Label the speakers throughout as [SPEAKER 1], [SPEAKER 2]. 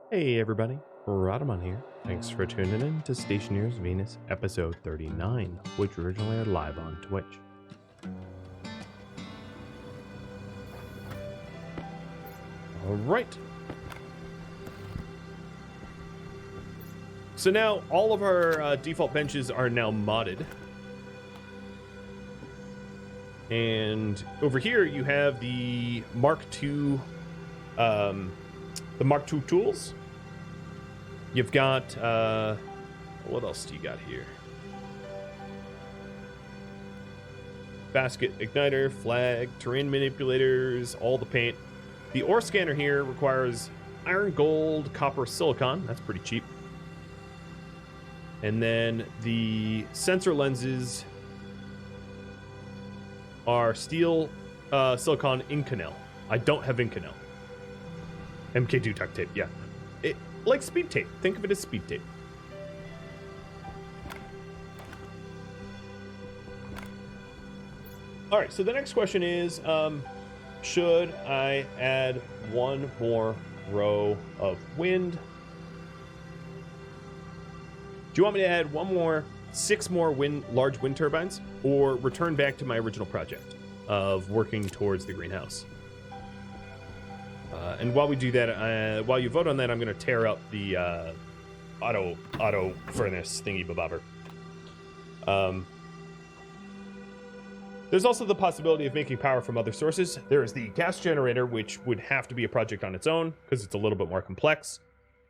[SPEAKER 1] Hey everybody, Rhadamant here. Thanks for tuning in to Stationeers Venus episode 39, which originally aired live on Twitch. Alright. So now all of our default benches are now modded. And over here you have the Mark II tools. You've got, what else do you got here? Basket igniter, flag, terrain manipulators, all the paint. The ore scanner here requires iron, gold, copper, silicon. That's pretty cheap. And then the sensor lenses are steel, silicon, Inconel. I don't have Inconel. MK2 tuck tape, yeah. Like speed tape. Think of it as speed tape. All right, so the next question is, should I add one more row of wind? Do you want me to add six more large wind turbines, or return back to my original project of working towards the greenhouse? And while we do that, while you vote on that, I'm going to tear up the auto furnace thingy bobber. There's also the possibility of making power from other sources. There is the gas generator, which would have to be a project on its own because it's a little bit more complex.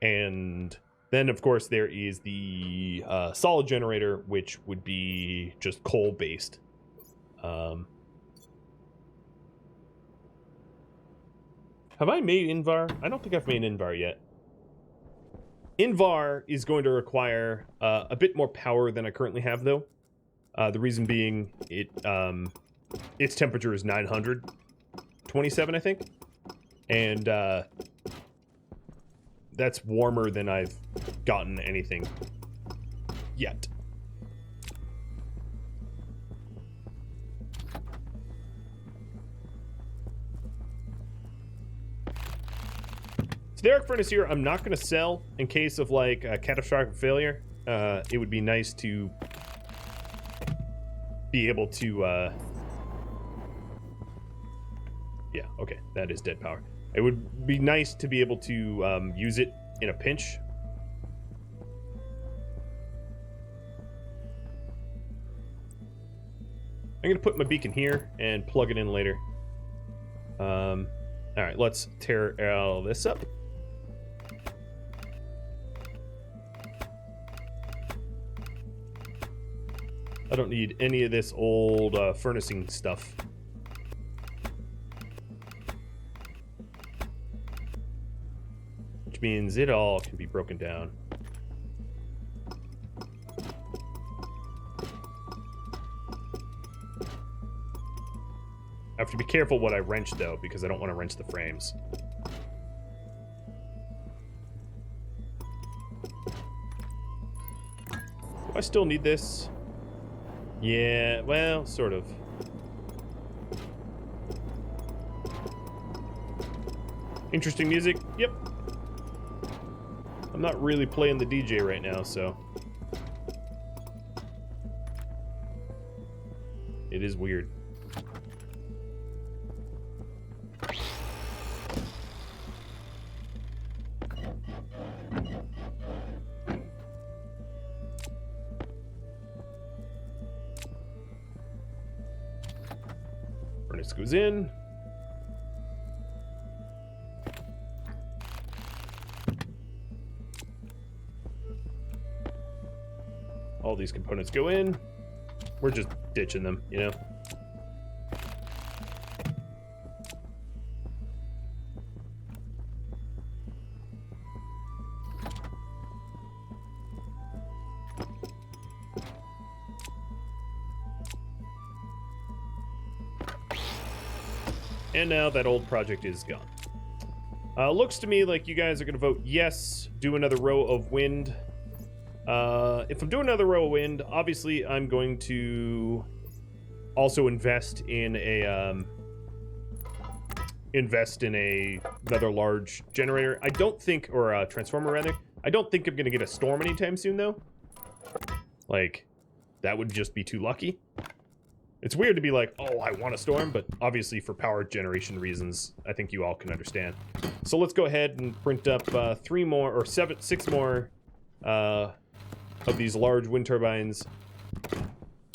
[SPEAKER 1] And then, of course, there is the solid generator, which would be just coal-based. Have I made Invar? I don't think I've made Invar yet. Invar is going to require a bit more power than I currently have, though. The reason being, its temperature is 927, I think. And that's warmer than I've gotten anything yet. So the arc furnace here, I'm not going to sell in case of like a catastrophic failure. It would be nice to be able to, yeah, okay, that is dead power. It would be nice to be able to use it in a pinch. I'm going to put my beacon here and plug it in later. All right, let's tear all this up. I don't need any of this old furnacing stuff. Which means it all can be broken down. I have to be careful what I wrench, though, because I don't want to wrench the frames. Do I still need this? Yeah, well, sort of. Interesting music? Yep. I'm not really playing the DJ right now, so it is weird. Furnace goes in. All these components go in. We're just ditching them, you know? And now that old project is gone. Looks to me like you guys are going to vote yes, do another row of wind. If I'm doing another row of wind, obviously I'm going to also invest in invest in another large generator. I don't think, or a transformer rather. I don't think I'm gonna get a storm anytime soon though. Like, that would just be too lucky. It's weird to be like, oh, I want a storm, but obviously for power generation reasons, I think you all can understand. So let's go ahead and print up 6 more of these large wind turbines.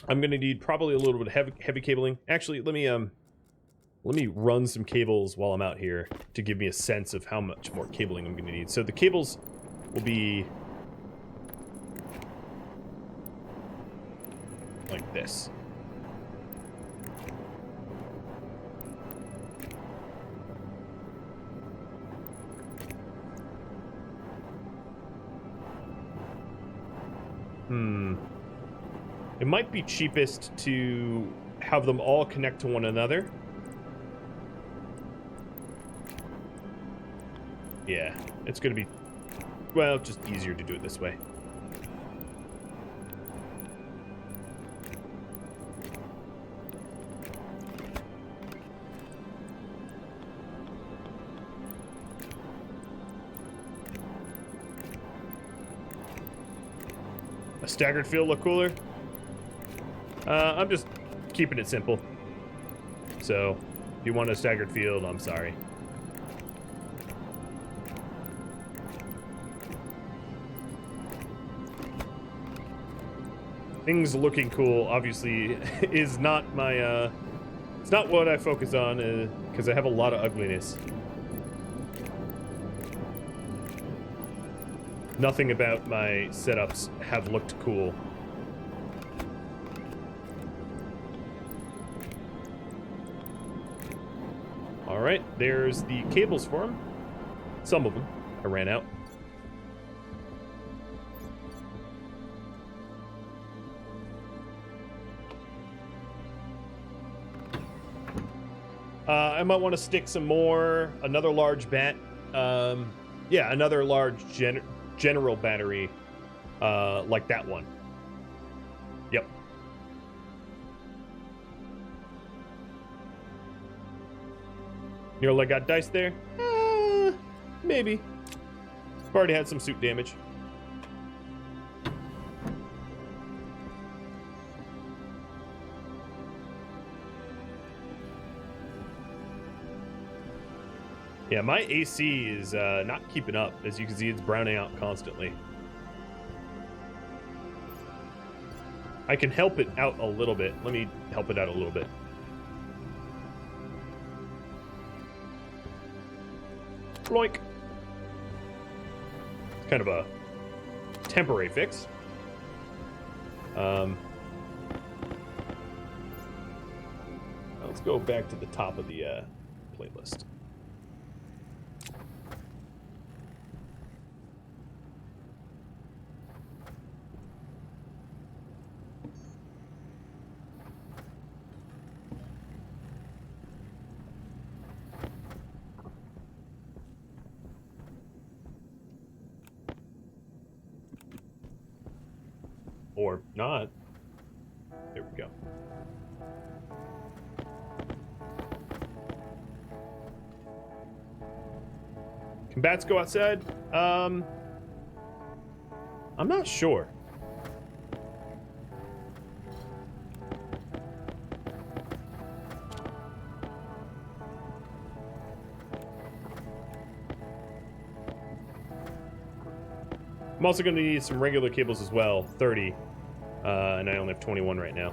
[SPEAKER 1] I'm gonna need probably a little bit of heavy cabling. Actually, let me run some cables while I'm out here to give me a sense of how much more cabling I'm gonna need. So the cables will be like this. It might be cheapest to have them all connect to one another. Yeah, it's gonna be, well, just easier to do it this way. A staggered field look cooler? I'm just keeping it simple. So, if you want a staggered field, I'm sorry. Things looking cool, obviously, is not my, it's not what I focus on, because I have a lot of ugliness. Nothing about my setups have looked cool. Alright, there's the cables for them. Some of them. I ran out. I might want to stick some more, another large bat. Yeah, another large general battery, like that one. Yep. Nearly got dice there? Maybe. I've already had some suit damage. Yeah, my AC is not keeping up. As you can see, it's browning out constantly. I can help it out a little bit. Let me help it out a little bit. Bloink. It's kind of a temporary fix. Let's go back to the top of the playlist. Or not. There we go. Can bats go outside? I'm not sure. I'm also going to need some regular cables as well, 30, and I only have 21 right now.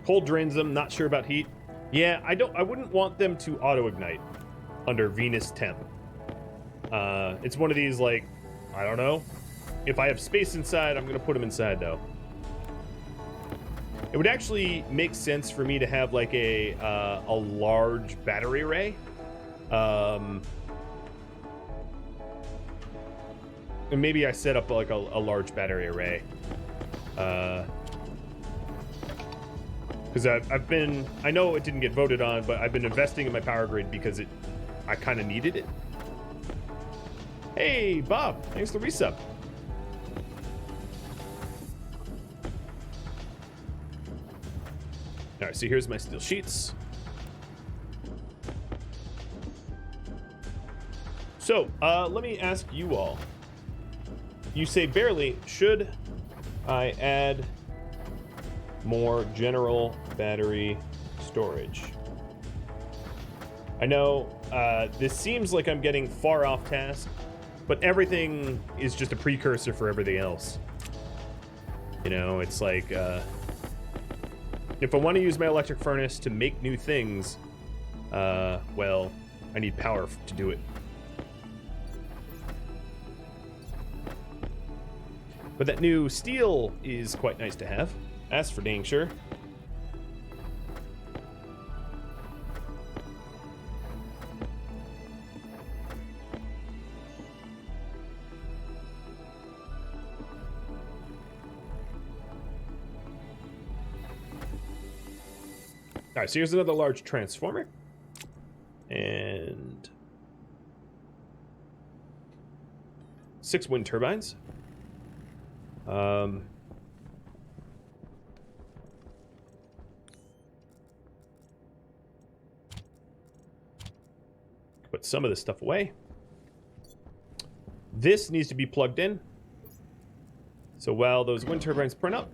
[SPEAKER 1] Cold drains them, not sure about heat. Yeah, I wouldn't want them to auto-ignite under Venus temp. It's one of these, like, I don't know. If I have space inside, I'm going to put them inside, though. It would actually make sense for me to have like a large battery array. And maybe I set up like a large battery array. Because I know it didn't get voted on, but I've been investing in my power grid because I kind of needed it. Hey, Bob, thanks for the resub. All right, so here's my steel sheets. So, let me ask you all. You say barely, should I add more general battery storage? I know this seems like I'm getting far off task, but everything is just a precursor for everything else. You know, it's like, if I want to use my electric furnace to make new things, well, I need power to do it. But that new steel is quite nice to have. That's for dang sure. All right, so here's another large transformer. And 6 wind turbines. Put some of this stuff away. This needs to be plugged in. So while those wind turbines print up,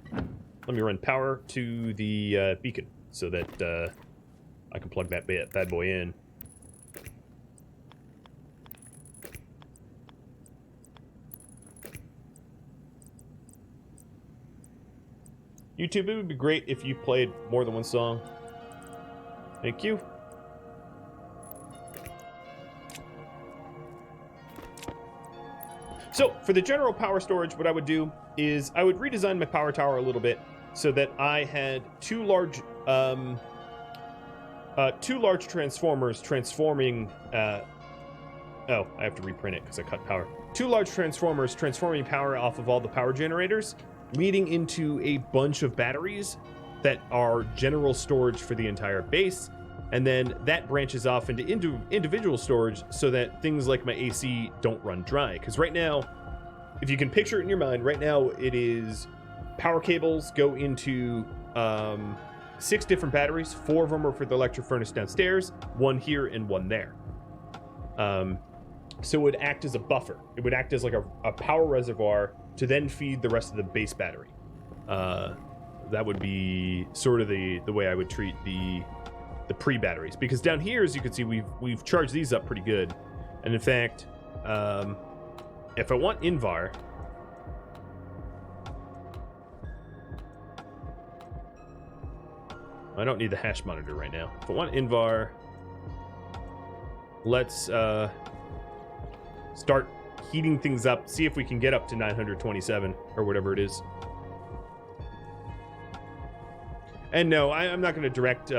[SPEAKER 1] let me run power to the beacon so that I can plug that bad boy in. YouTube, it would be great if you played more than one song. Thank you. So, for the general power storage, what I would do is I would redesign my power tower a little bit so that I had two large transformers transforming... oh, I have to reprint it because I cut power. 2 large transformers transforming power off of all the power generators, leading into a bunch of batteries that are general storage for the entire base, and then that branches off into individual storage so that things like my AC don't run dry. Because right now, if you can picture it in your mind, right now it is power cables go into 6 different batteries. 4 of them are for the electric furnace downstairs, 1 here and 1 there. So it would act as a buffer. It would act as like a power reservoir to then feed the rest of the base battery. That would be sort of the way I would treat the pre-batteries. Because down here, as you can see, we've charged these up pretty good. And in fact, if I want Invar, I don't need the hash monitor right now. If I want Invar, let's start heating things up, see if we can get up to 927 or whatever it is. And no, I'm not going to direct.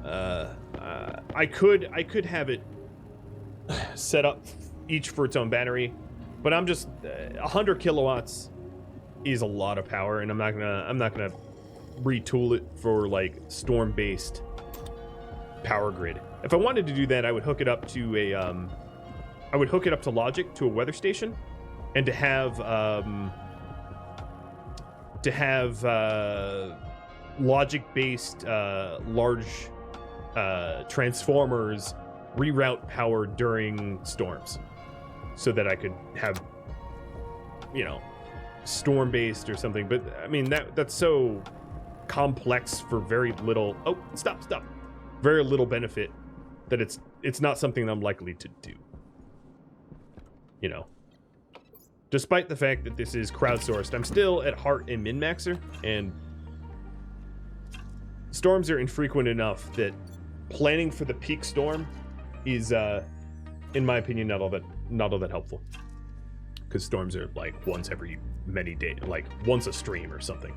[SPEAKER 1] I could have it set up each for its own battery, but I'm just 100 kilowatts is a lot of power, and I'm not gonna retool it for like storm-based power grid. If I wanted to do that, I would hook it up to logic, to a weather station, and to have logic-based large transformers reroute power during storms, so that I could have, you know, storm-based or something. But I mean, that's so complex for very little. Oh, stop! Very little benefit that it's not something I'm likely to do. You know, despite the fact that this is crowdsourced, I'm still at heart a min-maxer, and storms are infrequent enough that planning for the peak storm is, in my opinion, not all that helpful. Because storms are like once every many days, like once a stream or something.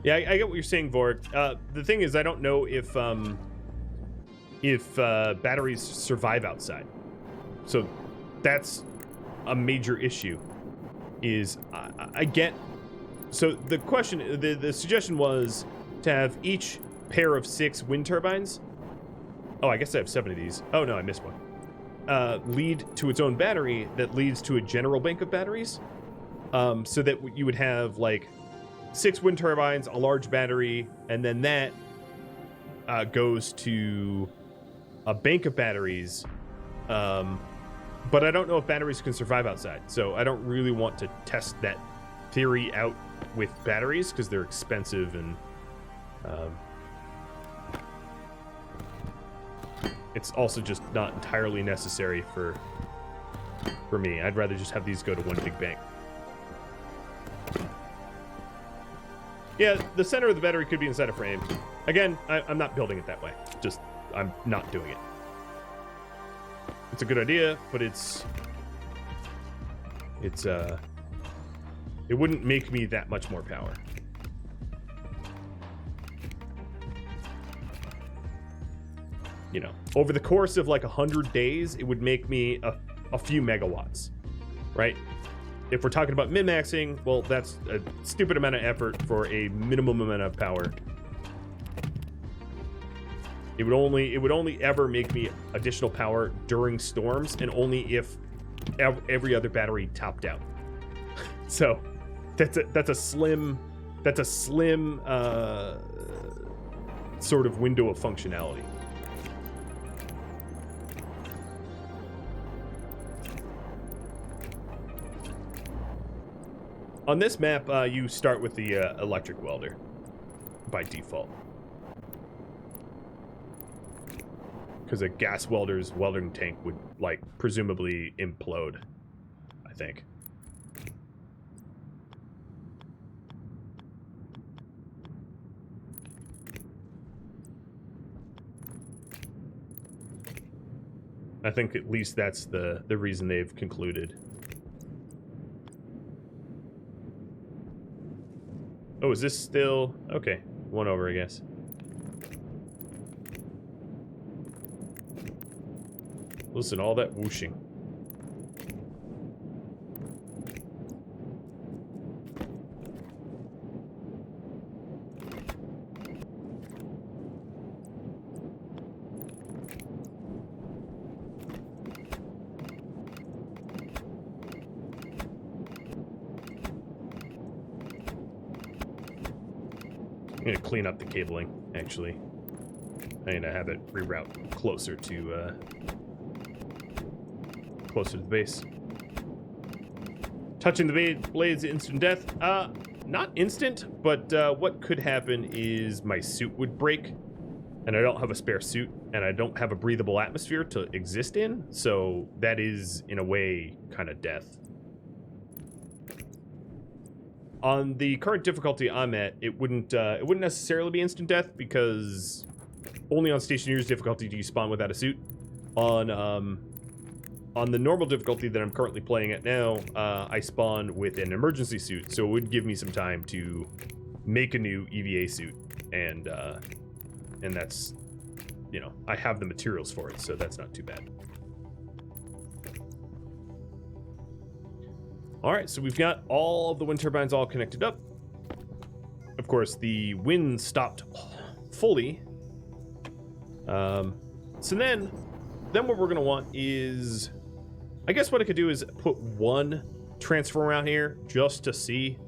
[SPEAKER 1] Yeah, I get what you're saying, Vork. The thing is, I don't know if batteries survive outside. So that's a major issue. Is I get. So the question, the suggestion was to have each pair of 6 wind turbines. Oh, I guess I have 7 of these. Oh no, I missed one. lead to its own battery that leads to a general bank of batteries, so that you would have like 6 wind turbines, a large battery, and then that goes to a bank of batteries. But I don't know if batteries can survive outside, so I don't really want to test that theory out with batteries because they're expensive and it's also just not entirely necessary for me. I'd rather just have these go to one big bank. Yeah, the center of the battery could be inside a frame. Again, I'm not building it that way. Just, I'm not doing it. It's a good idea, but it wouldn't make me that much more power. You know, over the course of like 100 days, it would make me a few megawatts, right? If we're talking about min-maxing, well, that's a stupid amount of effort for a minimum amount of power. It would only ever make me additional power during storms, and only if every other battery topped out. So that's a slim sort of window of functionality. On this map, you start with the electric welder by default. Because a gas welder's welding tank would, like, presumably implode, I think. I think at least that's the reason they've concluded. Oh, is this still... Okay, one over, I guess. Listen, all that whooshing. I'm gonna clean up the cabling, actually. I'm gonna have it reroute closer to the base. Touching the blades, instant death. Not instant, but what could happen is my suit would break, and I don't have a spare suit, and I don't have a breathable atmosphere to exist in, so that is, in a way, kind of death. On the current difficulty I'm at, it wouldn't necessarily be instant death, because only on Stationeers difficulty do you spawn without a suit. On the normal difficulty that I'm currently playing at now, I spawn with an emergency suit, so it would give me some time to make a new EVA suit, and that's, you know, I have the materials for it, so that's not too bad. All right, so we've got all of the wind turbines all connected up. Of course, the wind stopped fully. So then what we're gonna want is, I guess what I could do is put one transformer out here just to see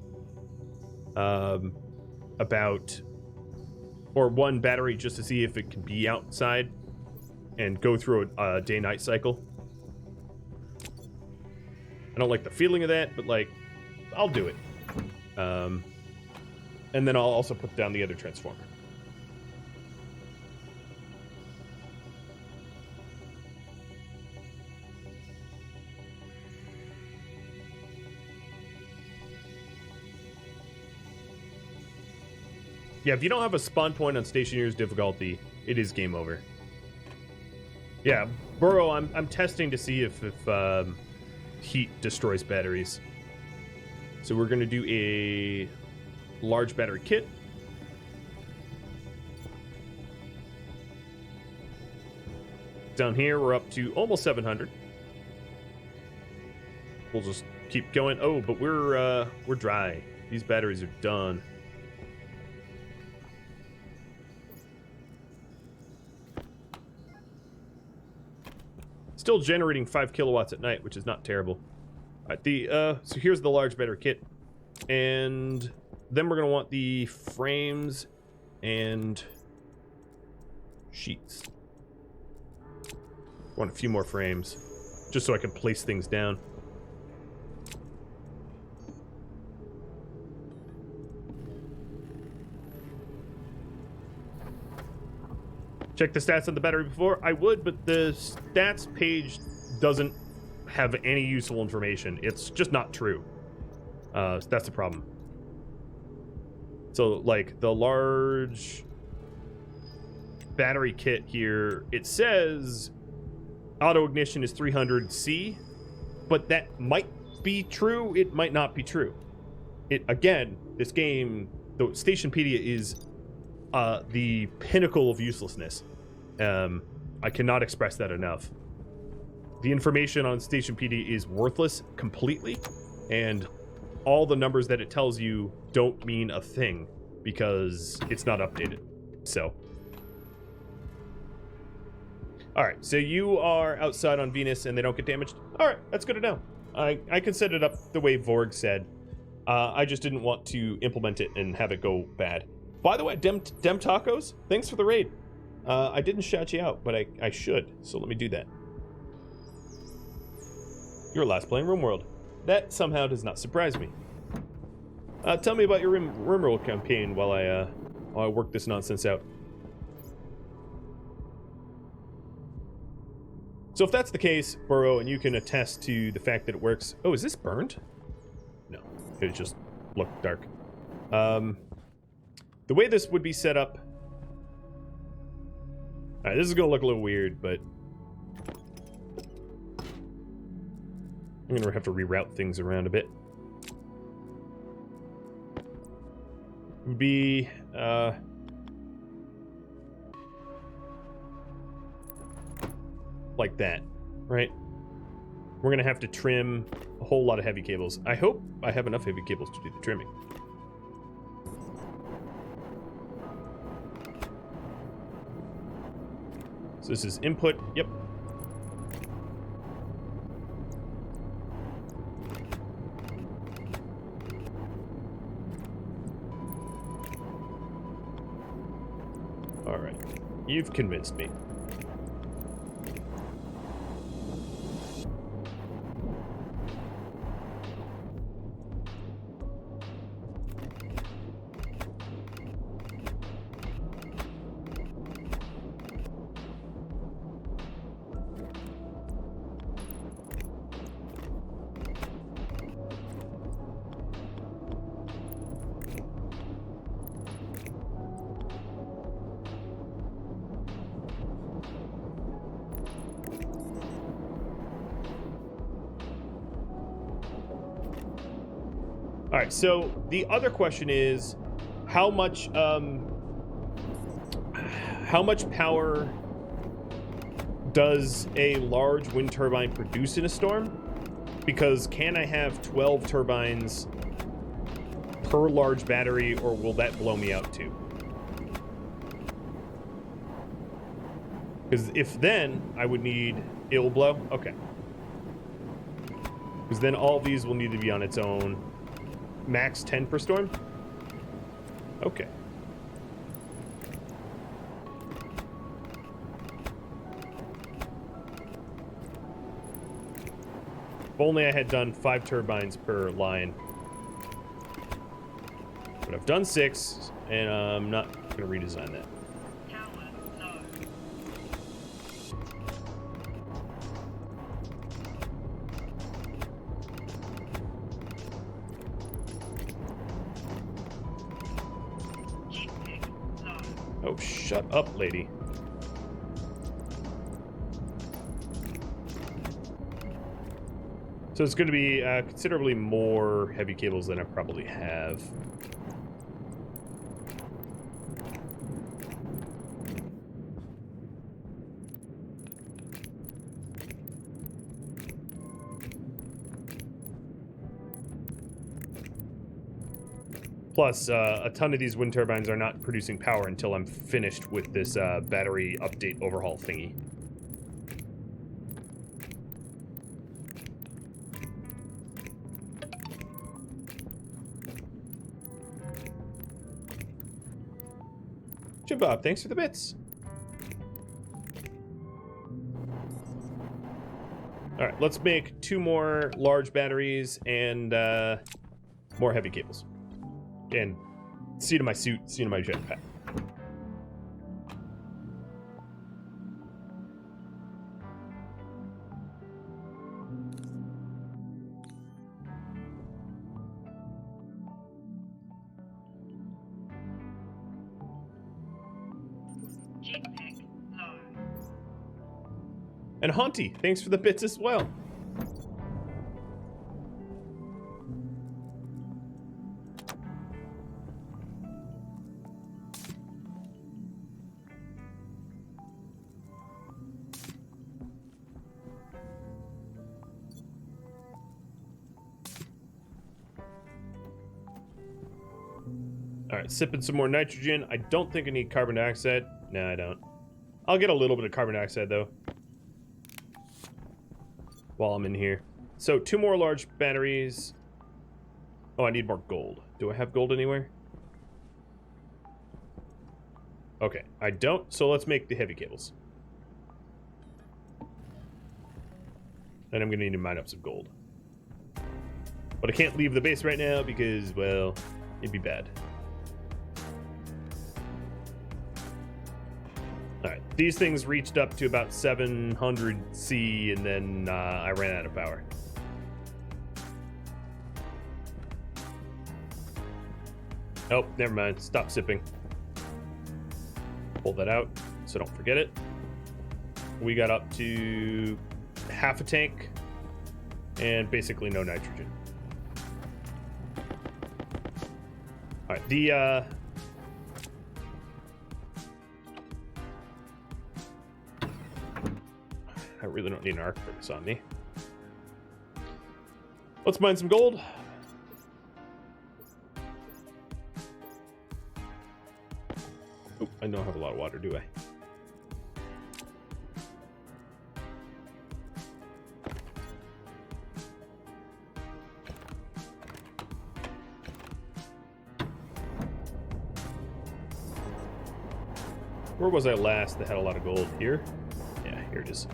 [SPEAKER 1] or one battery just to see if it can be outside and go through a day-night cycle. I don't like the feeling of that, but, like, I'll do it. And then I'll also put down the other transformer. Yeah, if you don't have a spawn point on Stationeers difficulty, it is game over. Yeah, Burrow, I'm testing to see if heat destroys batteries. So we're going to do a large battery kit. Down here, we're up to almost 700. We'll just keep going. Oh, but we're dry. These batteries are done. still generating 5 kilowatts at night, which is not terrible. All right, so here's the large battery kit. And then we're going to want the frames and sheets. Want a few more frames, just so I can place things down. Check the stats on the battery before? I would, but the stats page doesn't have any useful information. It's just not true. So that's the problem. So, like, the large battery kit here, it says auto ignition is 300C, but that might be true. It might not be true. Again, this game, the Stationpedia is the pinnacle of uselessness. I cannot express that enough. The information on Stationpedia is worthless completely, and all the numbers that it tells you don't mean a thing because it's not updated. So, all right, so you are outside on Venus and they don't get damaged. All right, that's good to know. I can set it up the way Vorg said. I just didn't want to implement it and have it go bad. By the way, Dem Tacos, thanks for the raid. I didn't shout you out, but I should, so let me do that. You're last playing RimWorld. That somehow does not surprise me. Tell me about your RimWorld campaign while I work this nonsense out. So if that's the case, Burrow, and you can attest to the fact that it works... Oh, is this burned? No, it just looked dark. The way this would be set up... Alright, this is going to look a little weird, but... I'm going to have to reroute things around a bit. It would be... like that, right? We're going to have to trim a whole lot of heavy cables. I hope I have enough heavy cables to do the trimming. So this is input. Yep. All right. You've convinced me. All right, so the other question is how much power does a large wind turbine produce in a storm? Because can I have 12 turbines per large battery, or will that blow me out too? Because if then, I would need... It will blow? Okay. Because then all these will need to be on its own. Max 10 per storm? Okay. If only I had done 5 turbines per line. But I've done 6, and I'm not going to redesign that. Oh, shut up, lady. So it's going to be considerably more heavy cables than I probably have. Plus, a ton of these wind turbines are not producing power until I'm finished with this battery update overhaul thingy. Jim Bob, thanks for the bits. All right, let's make 2 more large batteries and more heavy cables. And seat of my suit, seat of my jetpack. And Haunty, thanks for the bits as well. All right, sipping some more nitrogen. I don't think I need carbon dioxide. No, I don't. I'll get a little bit of carbon dioxide, though, while I'm in here. So 2 more large batteries. Oh, I need more gold. Do I have gold anywhere? Okay, I don't. So let's make the heavy cables. And I'm going to need to mine up some gold. But I can't leave the base right now because, well, it'd be bad. Alright, these things reached up to about 700 C, and then I ran out of power. Oh, never mind. Stop sipping. Pull that out so don't forget it. We got up to half a tank and basically no nitrogen. Alright, the I really don't need an arc for this on me. Let's mine some gold. Oh, I don't have a lot of water, do I? Where was I last that had a lot of gold? Here? Yeah, here it is.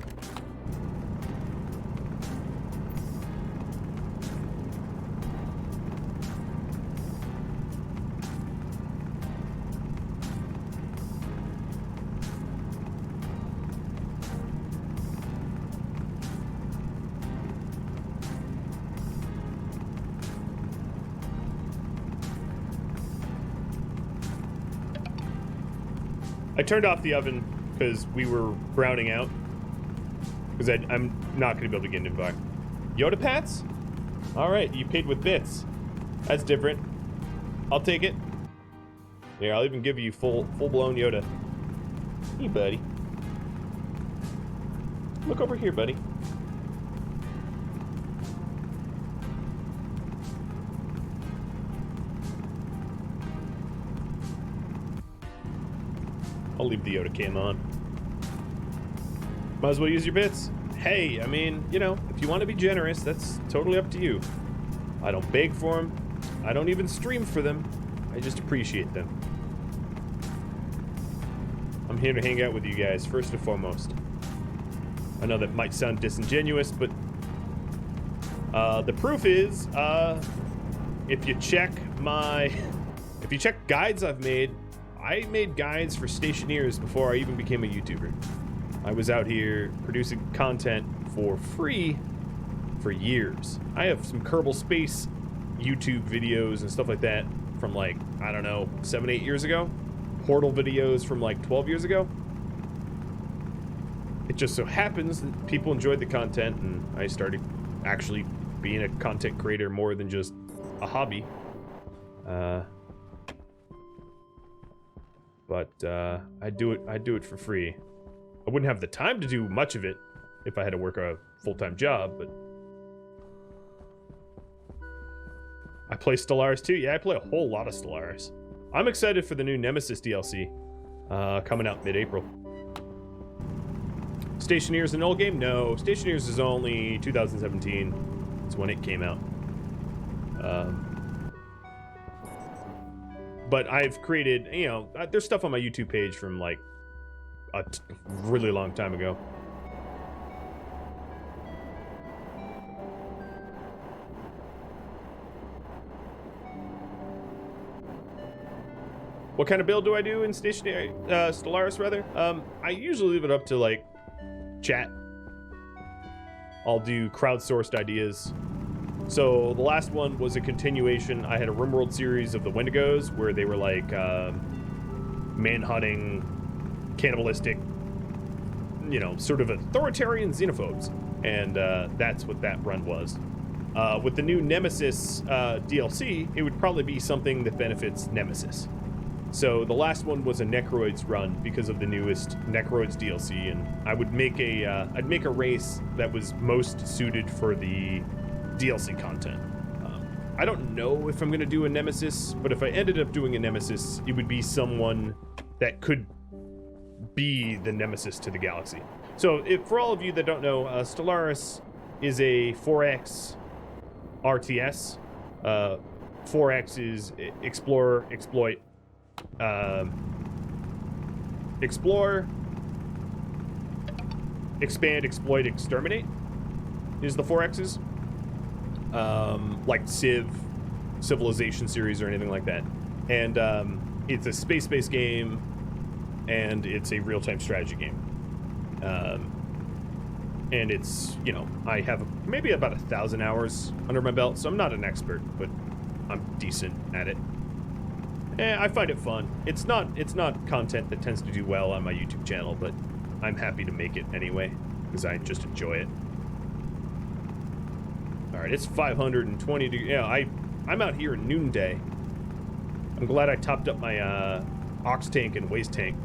[SPEAKER 1] I turned off the oven because we were browning out. Because I'm not going to be able to get into the Yoda Pats? Alright, you paid with bits. That's different. I'll take it. Yeah, I'll even give you full-blown Yoda. Hey, buddy. Look over here, buddy. I'll leave the Yoda cam on. Might as well use your bits. Hey, I mean, you know, if you want to be generous, that's totally up to you. I don't beg for them. I don't even stream for them. I just appreciate them. I'm here to hang out with you guys, first and foremost. I know that might sound disingenuous, but the proof is, if you check guides I've made, I made guides for Stationeers before I even became a YouTuber. I was out here producing content for free for years. I have some Kerbal Space YouTube videos and stuff like that from, like, I don't know, 7-8 years ago. Portal videos from like 12 years ago. It just so happens that people enjoyed the content and I started actually being a content creator more than just a hobby. But I do it for free. I wouldn't have the time to do much of it if I had to work a full-time job, but I play Stellaris too. Yeah, I play a whole lot of Stellaris. I'm excited for the new Nemesis DLC coming out mid-April. Stationeers an old game? No, Stationeers is only 2017. It's when it came out. But I've created, you know, there's stuff on my YouTube page from like a really long time ago. What kind of build do I do in Stationery, Stellaris rather? I usually leave it up to like chat. I'll do crowdsourced ideas. So the last one was a continuation. I had a RimWorld series of the Wendigos where they were like man-hunting, cannibalistic, you know, sort of authoritarian xenophobes. And that's what that run was. With the new Nemesis DLC, it would probably be something that benefits Nemesis. So the last one was a Necroids run because of the newest Necroids DLC, and I would make I'd make a race that was most suited for the DLC content. I don't know if I'm gonna do a Nemesis, but if I ended up doing a Nemesis, it would be someone that could be the Nemesis to the galaxy. So if, for all of you that don't know, Stellaris is a 4X RTS. 4X is explore, exploit, explore, expand, exploit, exterminate is the 4X's. Like Civilization series or anything like that. And it's a space-based game, and it's a real-time strategy game. And it's, you know, I have maybe about 1,000 hours under my belt, so I'm not an expert, but I'm decent at it. I find it fun. It's not content that tends to do well on my YouTube channel, but I'm happy to make it anyway because I just enjoy it. All right, it's 520 degrees. Yeah, I'm out here in noonday. I'm glad I topped up my ox tank and waste tank,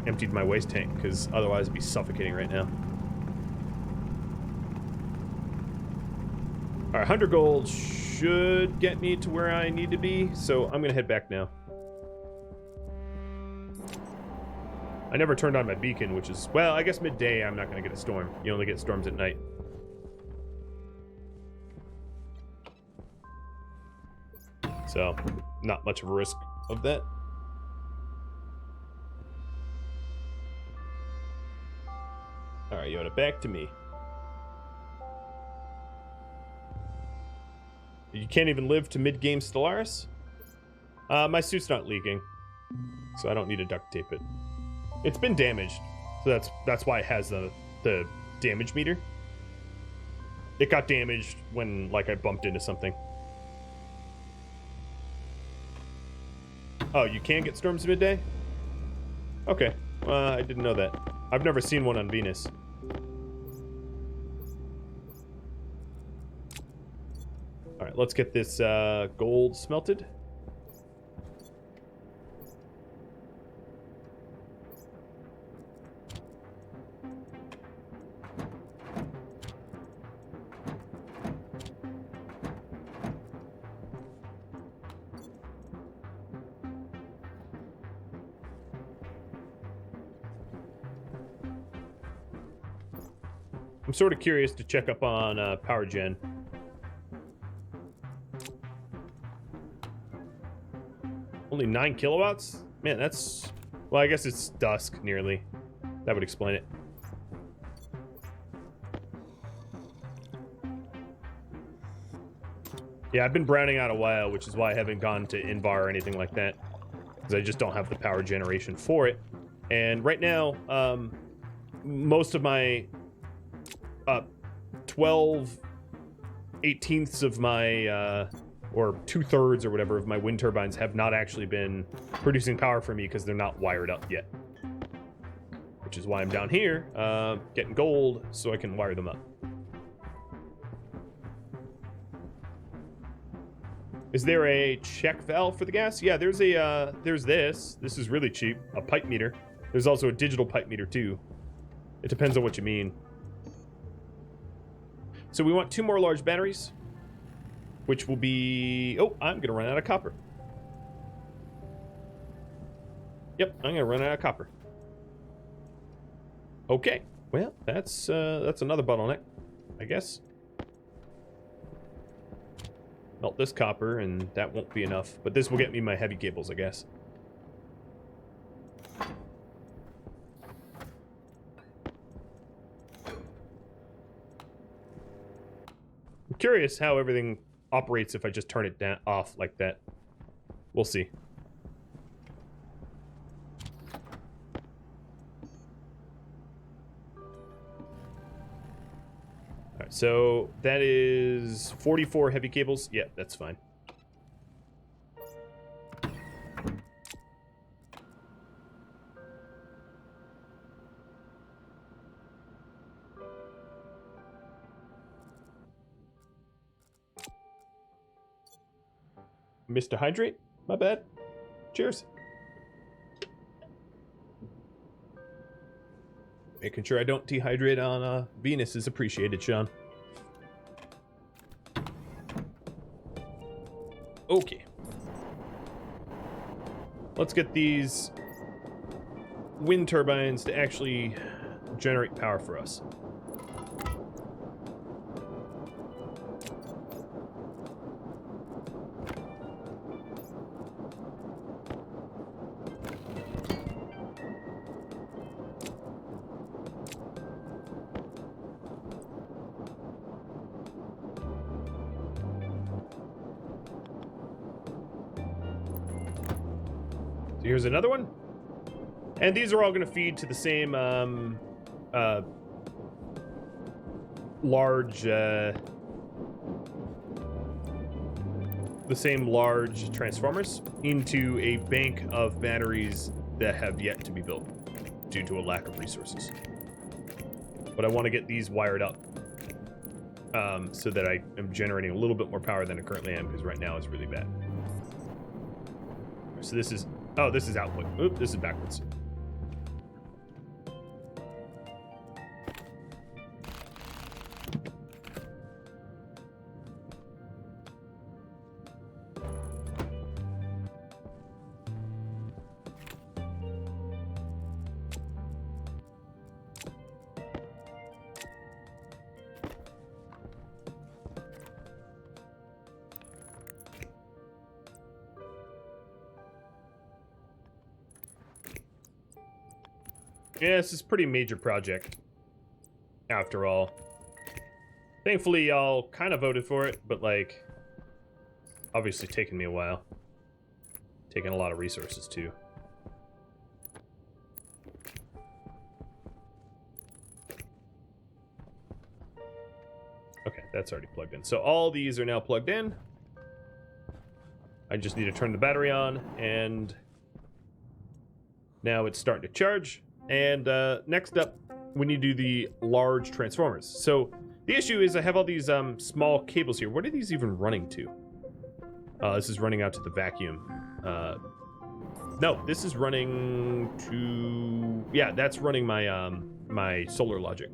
[SPEAKER 1] emptied my waste tank, because otherwise I'd be suffocating right now. All right, 100 gold should get me to where I need to be, so I'm gonna head back now. I never turned on my beacon, which is, well, I guess midday I'm not gonna get a storm. You only get storms at night. So, not much of a risk of that. Alright, Yoda, back to me. You can't even live to mid-game Stellaris? My suit's not leaking, so I don't need to duct tape it. It's been damaged, so that's why it has the damage meter. It got damaged when, like, I bumped into something. Oh, you can get storms midday? Okay, I didn't know that. I've never seen one on Venus. Alright, let's get this gold smelted. I'm sort of curious to check up on power gen. Only 9 kilowatts? Man, that's... Well, I guess it's dusk, nearly. That would explain it. Yeah, I've been browning out a while, which is why I haven't gone to Invar or anything like that. Because I just don't have the power generation for it. And right now, most of my... 12/18ths of my, or 2/3 or whatever of my wind turbines have not actually been producing power for me because they're not wired up yet. Which is why I'm down here, getting gold so I can wire them up. Is there a check valve for the gas? Yeah, there's a, there's this. This is really cheap, a pipe meter. There's also a digital pipe meter too. It depends on what you mean. So we want 2 more large batteries, which will be... Oh, I'm going to run out of copper. Yep, I'm going to run out of copper. Okay, well, that's another bottleneck, I guess. Melt this copper, and that won't be enough. But this will get me my heavy cables, I guess. I'm curious how everything operates if I just turn it down off like that. We'll see. Alright, so that is 44 heavy cables. Yeah, that's fine. Missed to hydrate? My bad. Cheers. Making sure I don't dehydrate on Venus is appreciated, Sean. Okay. Let's get these wind turbines to actually generate power for us. Here's another one. And these are all going to feed to the same large transformers into a bank of batteries that have yet to be built due to a lack of resources. But I want to get these wired up so that I am generating a little bit more power than I currently am, because right now it's really bad. So this is... Oh, this is output. Oop, this is backwards. Yeah, this is a pretty major project, after all. Thankfully, y'all kind of voted for it, but, like, obviously taking me a while. Taking a lot of resources, too. Okay, that's already plugged in. So all these are now plugged in. I just need to turn the battery on, and now it's starting to charge. And next up, we need to do the large transformers. So the issue is I have all these small cables here. What are these even running to? This is running out to the vacuum. No, this is running to... Yeah, that's running my my solar logic.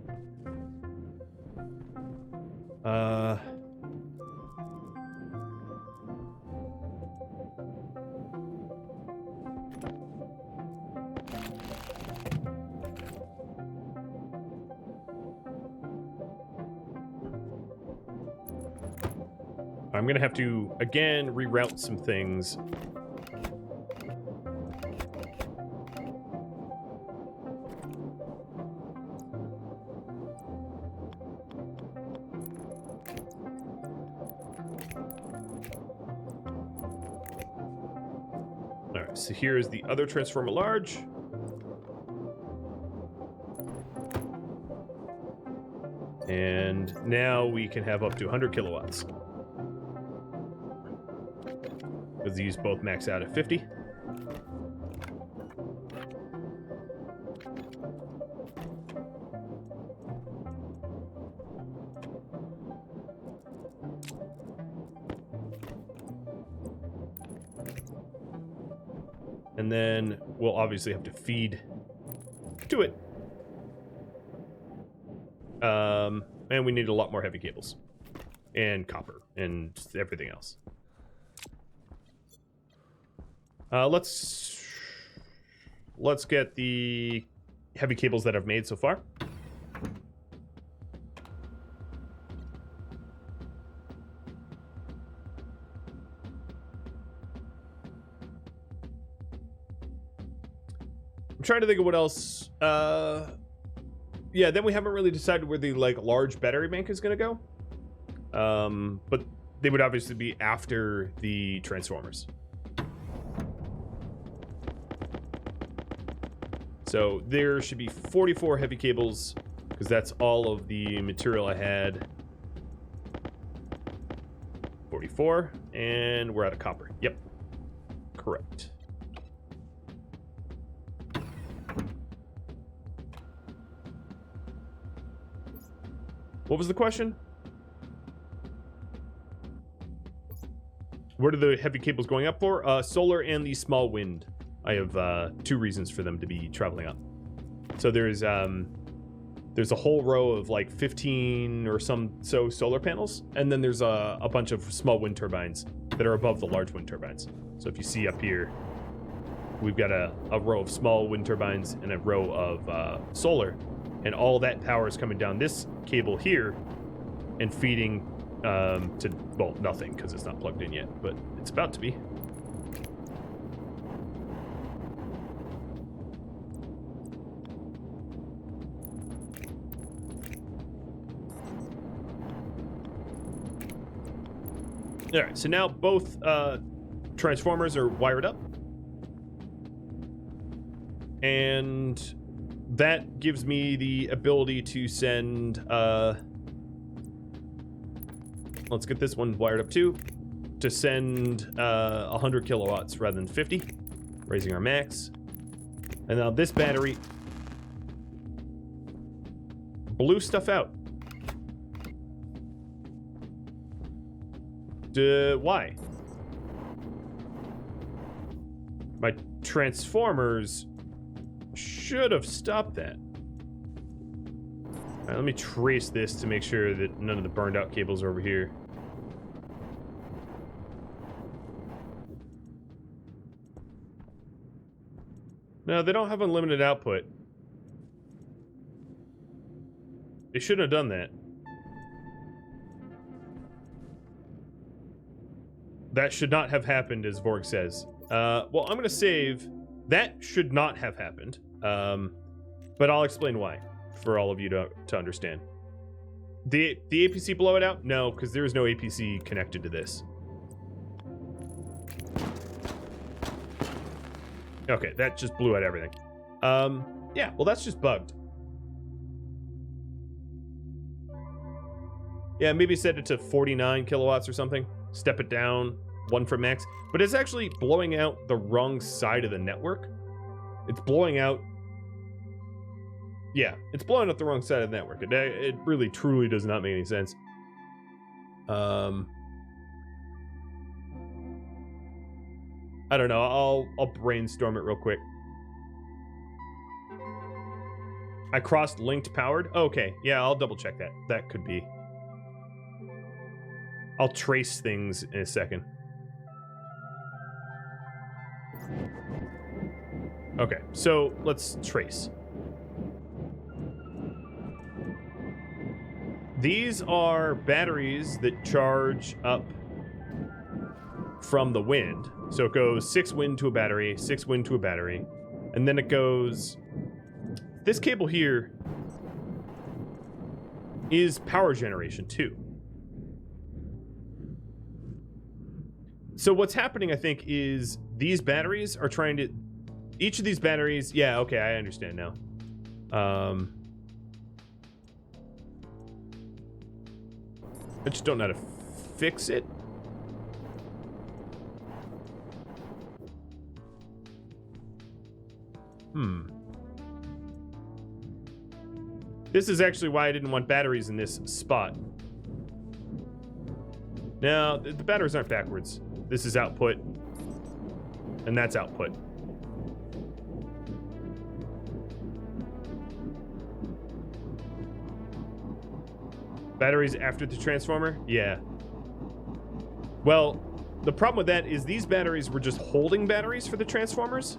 [SPEAKER 1] I'm gonna have to, again, reroute some things. Alright, so here's the other transformer large. And now we can have up to 100 kilowatts. Because these both max out at 50. And then we'll obviously have to feed to it. And we need a lot more heavy cables. And copper. And everything else. Let's get the heavy cables that I've made so far. I'm trying to think of what else. Yeah, then we haven't really decided where the large battery bank is going to go. but they would obviously be after the transformers. So there should be 44 heavy cables, because that's all of the material I had. 44, and we're out of copper. Yep, correct. What was the question? What are the heavy cables going up for? Solar and the small wind. I have 2 reasons for them to be traveling up. So there's a whole row of like 15 or so solar panels, and then there's a bunch of small wind turbines that are above the large wind turbines. So if you see up here, we've got a row of small wind turbines and a row of solar, and all that power is coming down this cable here and feeding to, well, nothing because it's not plugged in yet, but it's about to be. All right, so now both transformers are wired up, and that gives me the ability to send, let's get this one wired up too, to send 100 kilowatts rather than 50, raising our max. And now this battery blew stuff out. Why? My transformers should have stopped that. All right, let me trace this to make sure that none of the burned out cables are over here. No, they don't have unlimited output. They shouldn't have done that. That should not have happened, as Vorg says. Well, I'm going to save. That should not have happened. But I'll explain why, for all of you to understand. The APC blow it out? No, because there is no APC connected to this. Okay, that just blew out everything. Yeah, well, that's just bugged. Yeah, maybe set it to 49 kilowatts or something. Step it down, 1 for max. But it's actually blowing out the wrong side of the network. It's blowing out... Yeah, it's blowing out the wrong side of the network. It really, truly does not make any sense. I don't know. I'll brainstorm it real quick. I crossed linked powered? Okay, yeah, I'll double check that. That could be... I'll trace things in a second. Okay, so let's trace. These are batteries that charge up from the wind. So it goes 6 wind to a battery, 6 wind to a battery, and then it goes... This cable here is power generation too. So what's happening, I think, is these batteries are trying to... Each of these batteries... Yeah, okay, I understand now. I just don't know how to fix it. This is actually why I didn't want batteries in this spot. Now, the batteries aren't backwards. This is output, and that's output. Batteries after the transformer? Yeah. Well, the problem with that is these batteries were just holding batteries for the transformers.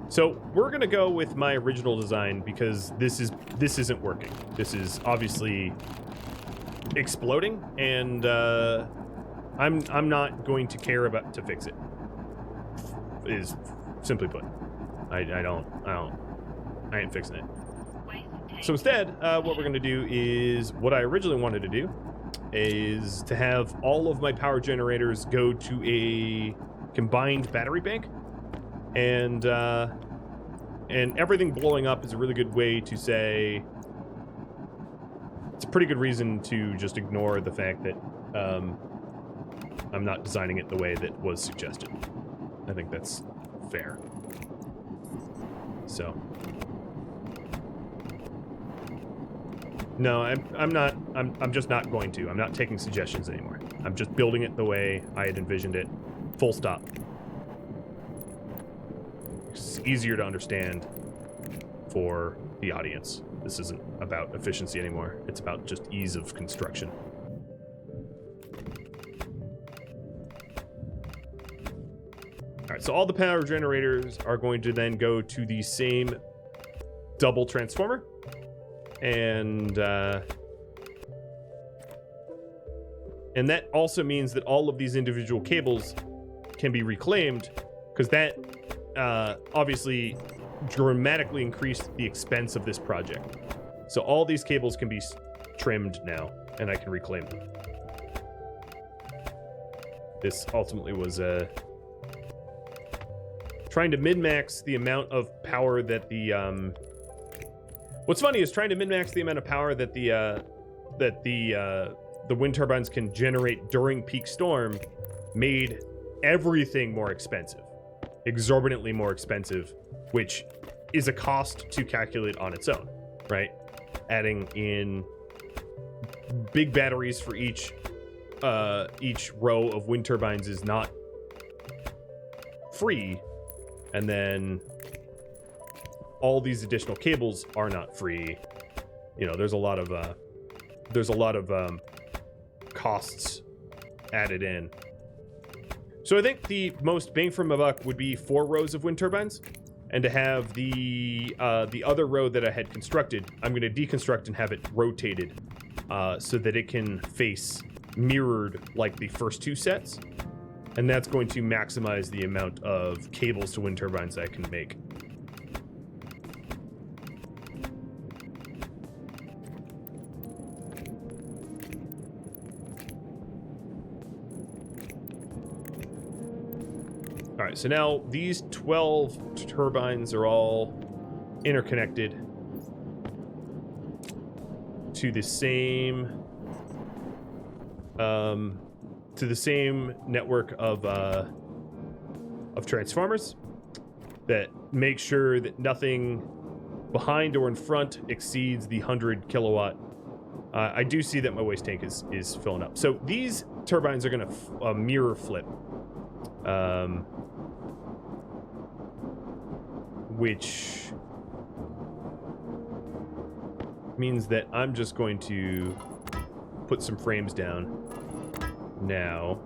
[SPEAKER 1] So we're gonna go with my original design because this isn't working. This is obviously exploding, and I'm not going to care about to fix it. Is simply put, I ain't fixing it. So instead, what we're going to do is what I originally wanted to do is to have all of my power generators go to a combined battery bank, and everything blowing up is a really good way to say, it's a pretty good reason to just ignore the fact that I'm not designing it the way that was suggested. I think that's fair. So no, I'm just not going to. I'm not taking suggestions anymore. I'm just building it the way I had envisioned it. Full stop. It's easier to understand for the audience. This isn't about efficiency anymore. It's about just ease of construction. All right, so all the power generators are going to then go to the same double transformer. And that also means that all of these individual cables can be reclaimed, because that obviously dramatically increased the expense of this project. So all these cables can be trimmed now, and I can reclaim them. This ultimately was trying to min-max the amount of power that the what's funny is trying to min-max the amount of power that the wind turbines can generate during peak storm made everything more expensive, exorbitantly more expensive, which is a cost to calculate on its own, right? Adding in big batteries for each row of wind turbines is not free, and then all these additional cables are not free. You know, there's a lot of costs added in. So I think the most bang for my buck would be 4 rows of wind turbines, and to have the other row that I had constructed, I'm going to deconstruct and have it rotated so that it can face mirrored like the first 2 sets, and that's going to maximize the amount of cables to wind turbines I can make. All right, so now these 12 turbines are all interconnected to the same network of transformers that make sure that nothing behind or in front exceeds the 100 kilowatt. I do see that my waste tank is filling up. So these turbines are going to mirror flip. Which means that I'm just going to put some frames down now,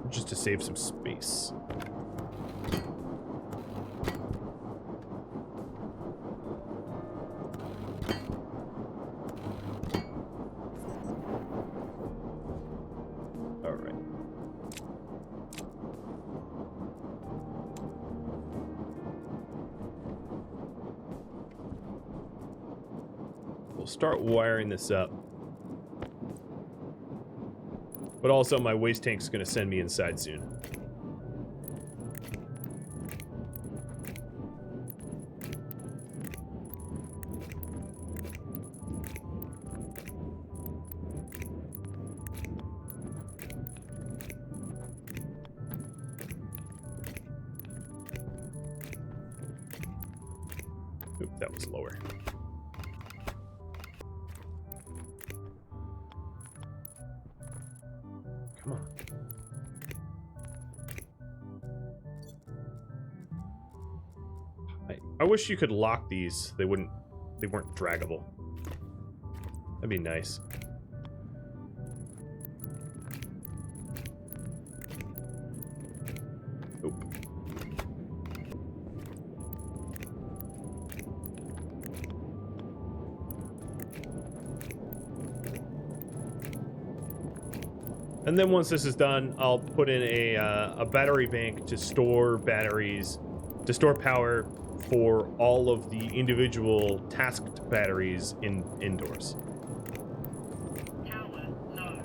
[SPEAKER 1] just to save some space. All right. We'll start wiring this up. But also my waste tank's going to send me inside soon. Oop, that was lower. Come on. I wish you could lock these. They weren't draggable. That'd be nice. Oop. And then once this is done, I'll put in a battery bank to store batteries, to store power for all of the individual tasked batteries indoors.
[SPEAKER 2] Power low.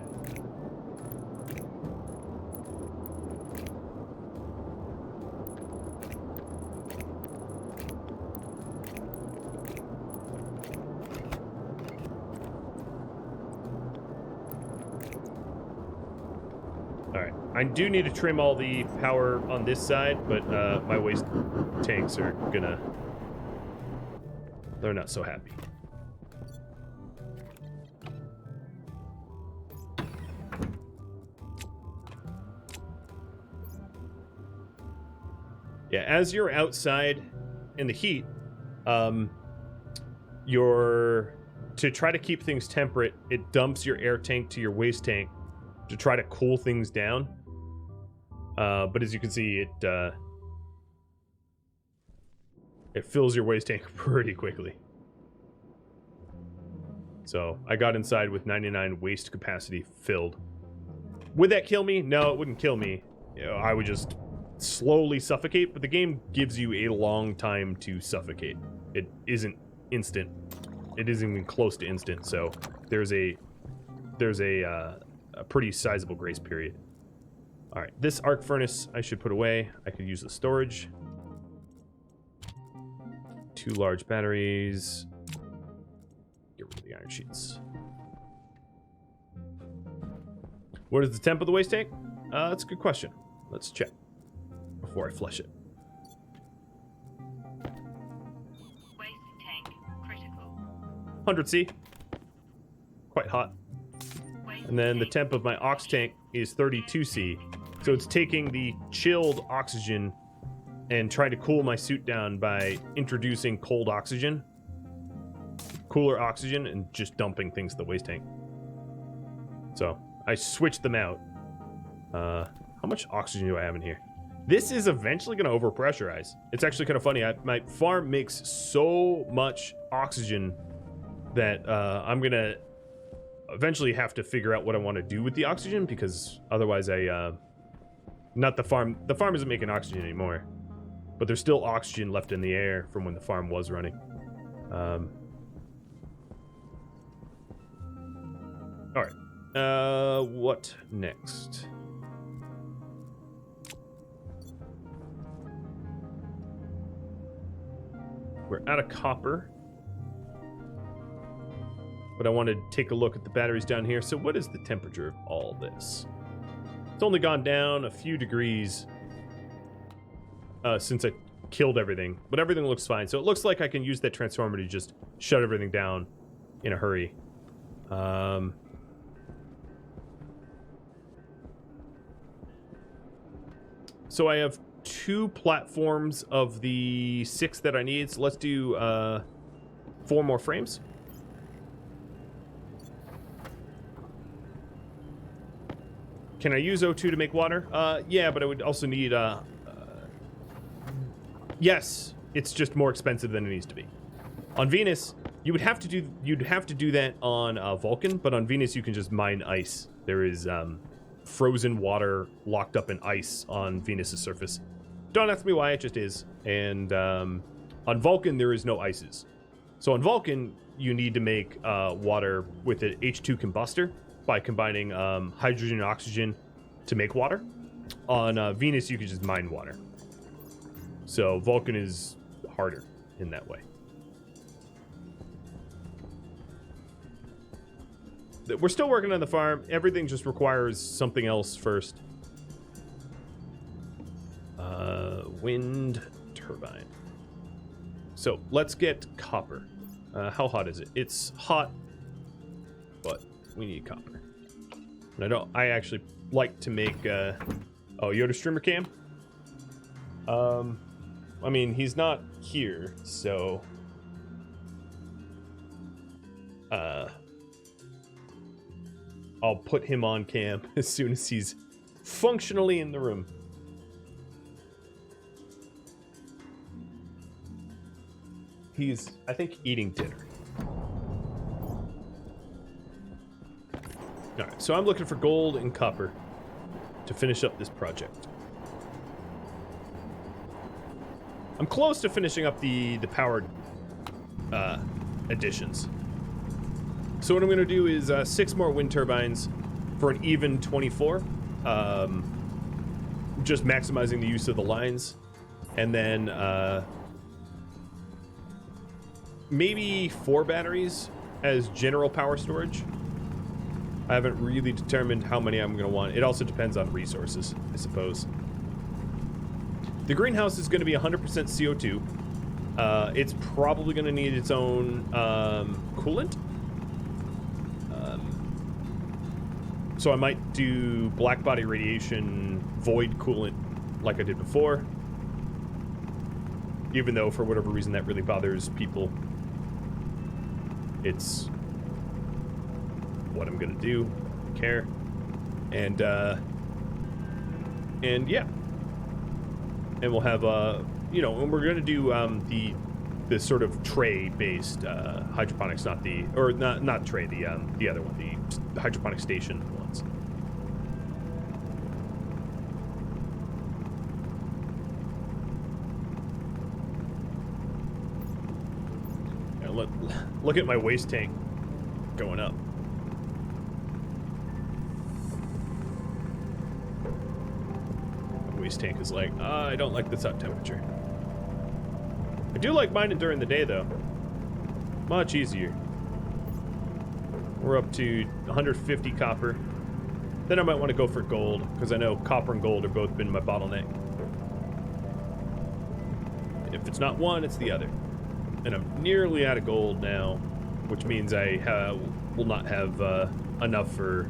[SPEAKER 1] Alright, I do need to trim all the power on this side, but my waste tanks are gonna... They're not so happy. Yeah, as you're outside in the heat, to try to keep things temperate, it dumps your air tank to your waste tank to try to cool things down. But as you can see, it fills your waste tank pretty quickly. So I got inside with 99 waste capacity filled. Would that kill me? No, it wouldn't kill me. You know, I would just slowly suffocate, but the game gives you a long time to suffocate. It isn't instant. It isn't even close to instant, so there's a pretty sizable grace period. All right, this arc furnace I should put away. I could use the storage. 2 large batteries. Get rid of the iron sheets. What is the temp of the waste tank? That's a good question. Let's check before I flush it.
[SPEAKER 2] Waste tank critical.
[SPEAKER 1] 100C. Quite hot.
[SPEAKER 2] Waste
[SPEAKER 1] And then the
[SPEAKER 2] tank
[SPEAKER 1] temp of my ox tank is 32C. So it's taking the chilled oxygen and trying to cool my suit down by introducing cold oxygen, cooler oxygen, and just dumping things to the waste tank. So I switched them out. How much oxygen do I have in here? This is eventually going to overpressurize. It's actually kind of funny. My farm makes so much oxygen that I'm going to eventually have to figure out what I want to do with the oxygen, because otherwise not the farm. The farm isn't making oxygen anymore, but there's still oxygen left in the air from when the farm was running. All right. What next? We're out of copper, but I want to take a look at the batteries down here. So what is the temperature of all this? It's only gone down a few degrees since I killed everything, but everything looks fine. So it looks like I can use that transformer to just shut everything down in a hurry. So I have 2 platforms of the 6 that I need. So let's do 4 more frames. Can I use O2 to make water? Yeah, but I would also need... yes, it's just more expensive than it needs to be. On Venus, you'd have to do that on Vulcan, but on Venus you can just mine ice. There is frozen water locked up in ice on Venus's surface. Don't ask me why, it just is. And on Vulcan there is no ices. So on Vulcan you need to make water with an H2 combustor by combining hydrogen and oxygen to make water. On Venus you can just mine water. So Vulcan is harder in that way. We're still working on the farm. Everything just requires something else first. Wind turbine. So let's get copper. How hot is it? It's hot, but we need copper. And I actually like to make oh, Yoda streamer cam. I mean, he's not here, so I'll put him on cam as soon as he's functionally in the room. He's, I think, eating dinner. Alright, so I'm looking for gold and copper to finish up this project. I'm I'm close to finishing up the powered additions. So what I'm going to do is 6 more wind turbines for an even 24. Just maximizing the use of the lines. And then maybe 4 batteries as general power storage. I haven't really determined how many I'm going to want. It also depends on resources, I suppose. The greenhouse is going to be 100% CO2. It's probably going to need its own coolant. So I might do black body radiation void coolant like I did before. Even though, for whatever reason, that really bothers people. It's what I'm going to do. I don't care. And yeah. And we'll have, you know, and we're going to do the sort of tray-based hydroponics, not tray, the other one, the hydroponic station ones. Yeah, look at my waste tank going up. Waste tank is like, I don't like this hot temperature. I do like mining during the day though. Much easier. We're up to 150 copper. Then I might want to go for gold, because I know copper and gold have both been my bottleneck. If it's not one, it's the other. And I'm nearly out of gold now, which means I will not have enough for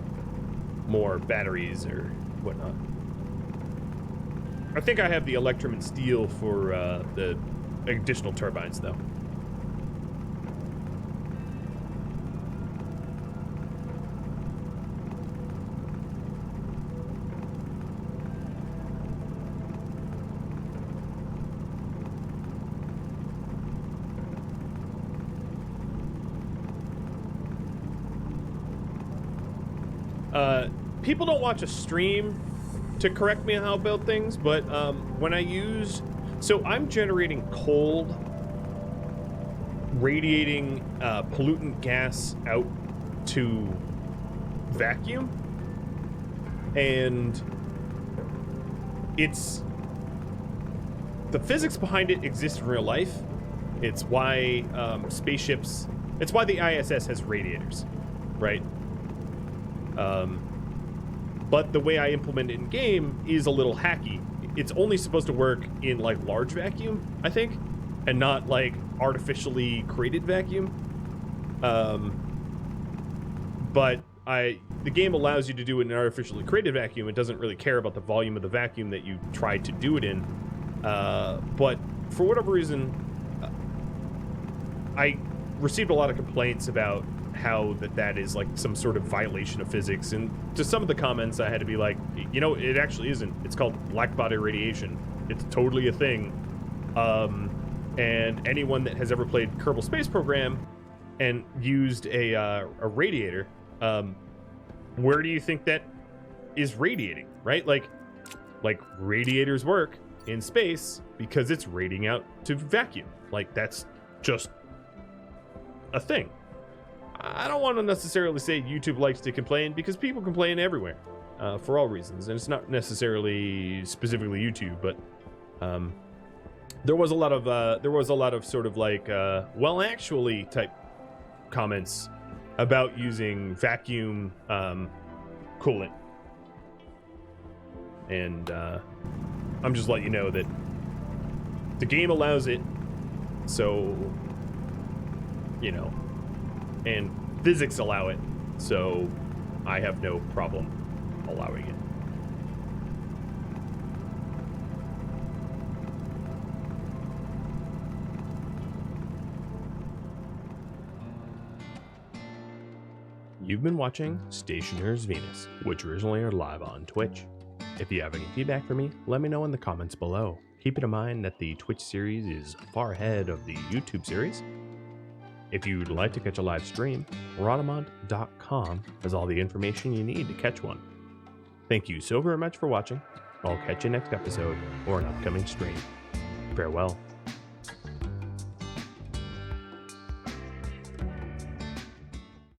[SPEAKER 1] more batteries or whatnot. I think I have the electrum and steel for the additional turbines, though. People don't watch a stream to correct me on how I build things, but when I use... So I'm generating cold, radiating pollutant gas out to vacuum, and it's... The physics behind it exists in real life. It's why spaceships... It's why the ISS has radiators, right? But the way I implement it in game is a little hacky. It's only supposed to work in like large vacuum, I think, and not like artificially created vacuum. But the game allows you to do it in an artificially created vacuum. It doesn't really care about the volume of the vacuum that you tried to do it in. But for whatever reason, I received a lot of complaints about how that is like some sort of violation of physics, and to some of the comments I had to be like, you know, it actually isn't. It's called black body radiation. It's totally a thing. And anyone that has ever played Kerbal Space Program and used a radiator, where do you think that is radiating, right? Like radiators work in space because it's radiating out to vacuum. Like, that's just a thing. I don't want to necessarily say YouTube likes to complain, because people complain everywhere for all reasons, and it's not necessarily specifically YouTube, but there was a lot of sort of like well, actually type comments about using vacuum coolant, and I'm just letting you know that the game allows it, so you know. And physics allow it, so I have no problem allowing it. You've been watching Stationeers Venus, which originally aired live on Twitch. If you have any feedback for me, let me know in the comments below. Keep it in mind that the Twitch series is far ahead of the YouTube series. If you'd like to catch a live stream, Rhadamant.com has all the information you need to catch one. Thank you so very much for watching. I'll catch you next episode or an upcoming stream. Farewell.